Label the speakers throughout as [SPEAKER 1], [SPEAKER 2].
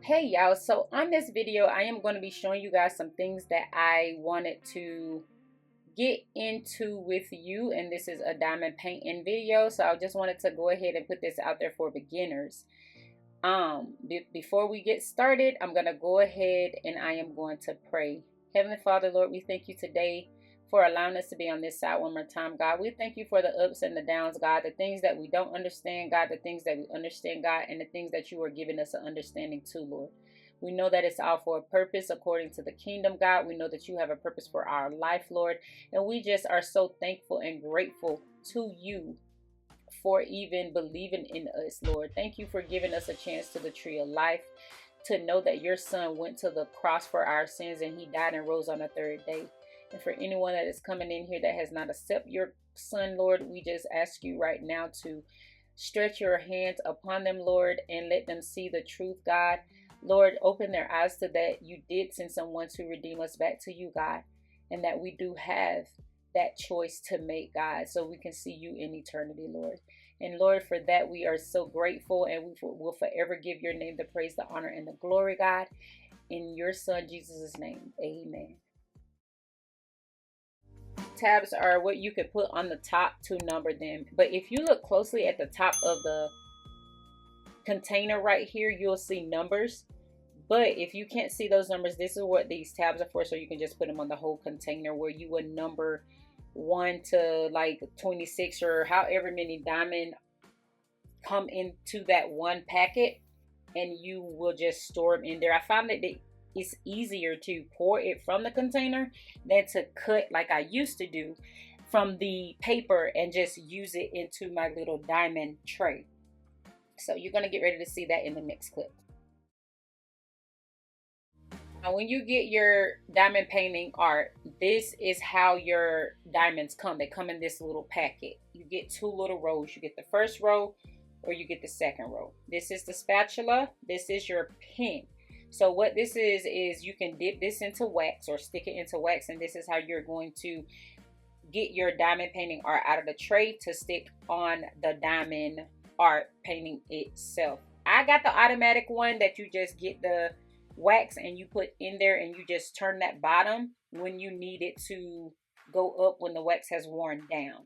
[SPEAKER 1] Hey y'all, so on this video I am going to be showing you guys some things that I wanted to get into with you, and this is a diamond painting video, so I just wanted to go ahead and put this out there for beginners. Before we get started, I'm going to go ahead and I am going to pray. Heavenly Father, Lord, we thank you today for allowing us to be on this side one more time, God. We thank you for the ups and the downs, God, the things that we don't understand, God, the things that we understand, God, and the things that you are giving us an understanding to, Lord. We know that it's all for a purpose according to the kingdom, God. We know that you have a purpose for our life, Lord. And we just are so thankful and grateful to you for even believing in us, Lord. Thank you for giving us a chance to the tree of life, to know that your son went to the cross for our sins and he died and rose on the third day. And for anyone that is coming in here that has not accepted your son, Lord, we just ask you right now to stretch your hands upon them, Lord, and let them see the truth, God. Lord, open their eyes to that you did send someone to redeem us back to you, God, and that we do have that choice to make, God, so we can see you in eternity, Lord. And Lord, for that we are so grateful, and we will forever give your name the praise, the honor, and the glory, God. In your son Jesus' name, amen. Tabs are what you could put on the top to number them. But if you look closely at the top of the container right here, you'll see numbers. But if you can't see those numbers, this is what these tabs are for. So you can just put them on the whole container, where you would number 1 to like 26 or however many diamond come into that one packet, and you will just store them in there. I found that it's easier to pour it from the container than to cut like I used to do from the paper and just use it into my little diamond tray. So you're going to get ready to see that in the next clip. Now, when you get your diamond painting art, this is how your diamonds come. They come in this little packet. You get 2 little rows. You get the first row or you get the second row. This is the spatula. This is your pen. So what this is you can dip this into wax or stick it into wax, and this is how you're going to get your diamond painting art out of the tray to stick on the diamond art painting itself. I got the automatic one that you just get the wax and you put in there, and you just turn that bottom when you need it to go up when the wax has worn down.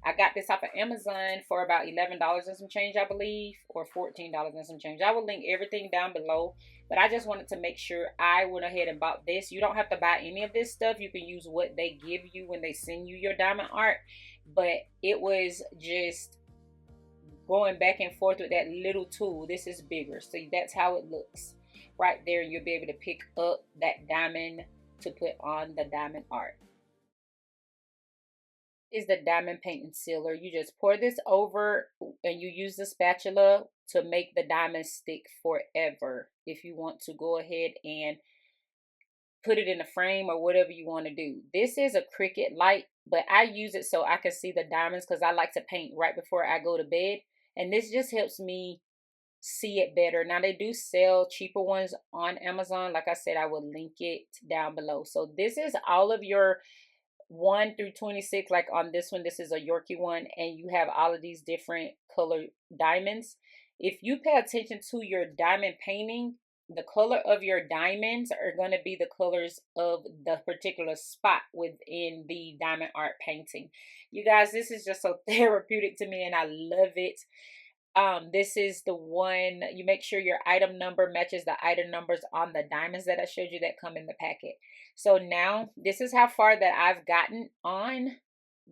[SPEAKER 1] I got this off of Amazon for about $11 and some change, I believe, or $14 and some change. I will link everything down below, but I just wanted to make sure I went ahead and bought this. You don't have to buy any of this stuff. You can use what they give you when they send you your diamond art, but it was just going back and forth with that little tool. This is bigger, so that's how it looks right there. You'll be able to pick up that diamond to put on the diamond art. Is the diamond painting sealer. You just pour this over and you use the spatula to make the diamond stick forever. If you want to go ahead and put it in a frame or whatever you want to do. This is a Cricut light, but I use it so I can see the diamonds because I like to paint right before I go to bed, and this just helps me see it better. Now they do sell cheaper ones on Amazon. Like I said, I will link it down below. So this is all of your 1 through 26. Like on this one, this is a Yorkie one, and you have all of these different color diamonds. If you pay attention to your diamond painting, the color of your diamonds are going to be the colors of the particular spot within the diamond art painting. You guys, this is just so therapeutic to me and I love it. This is the one, you make sure your item number matches the item numbers on the diamonds that I showed you that come in the packet. So now this is how far that I've gotten on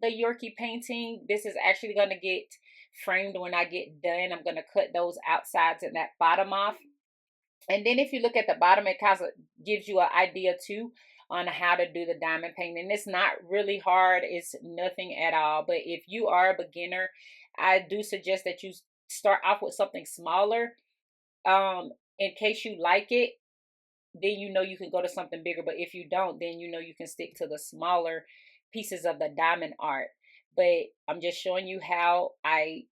[SPEAKER 1] the Yorkie painting. This is actually going to get framed when I get done. I'm going to cut those outsides and that bottom off. And then if you look at the bottom, it kind of gives you an idea too on how to do the diamond painting. It's not really hard. It's nothing at all. But if you are a beginner, I do suggest that you start off with something smaller. In case you like it, then you know you can go to something bigger. But if you don't, then you know you can stick to the smaller pieces of the diamond art. But I'm just showing you how I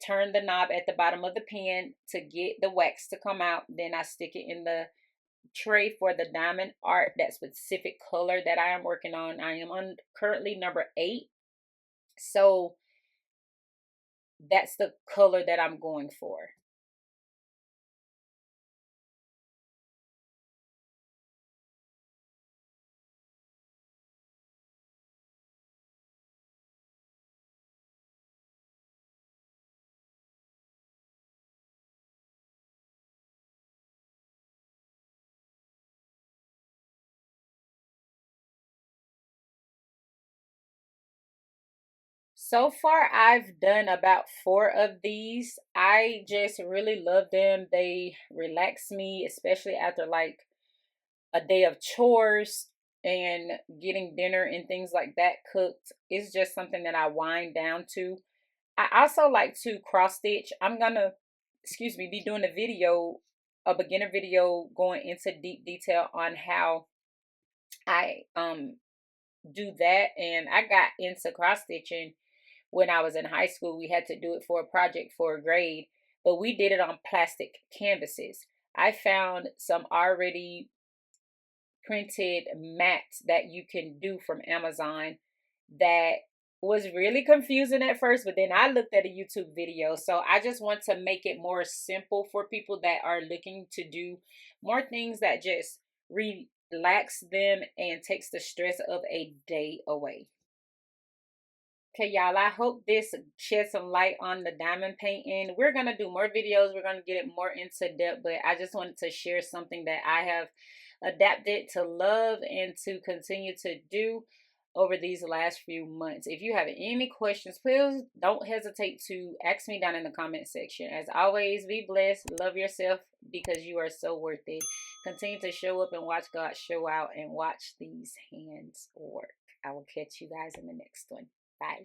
[SPEAKER 1] turn the knob at the bottom of the pan to get the wax to come out. Then I stick it in the tray for the diamond art, that specific color that I am working on. I am on currently number 8. So that's the color that I'm going for. So far, I've done about 4 of these. I just really love them. They relax me, especially after like a day of chores and getting dinner and things like that cooked. It's just something that I wind down to. I also like to cross stitch. I'm gonna, excuse me, be doing a beginner video going into deep detail on how I do that. And I got into cross stitching when I was in high school. We had to do it for a project for a grade, but we did it on plastic canvases. I found some already printed mats that you can do from Amazon that was really confusing at first, but then I looked at a YouTube video. So I just want to make it more simple for people that are looking to do more things that just relax them and takes the stress of a day away. Okay, y'all, I hope this shed some light on the diamond painting. We're going to do more videos. We're going to get it more into depth, but I just wanted to share something that I have adapted to love and to continue to do over these last few months. If you have any questions, please don't hesitate to ask me down in the comment section. As always, be blessed, love yourself because you are so worth it. Continue to show up and watch God show out and watch these hands work. I will catch you guys in the next one. Bye.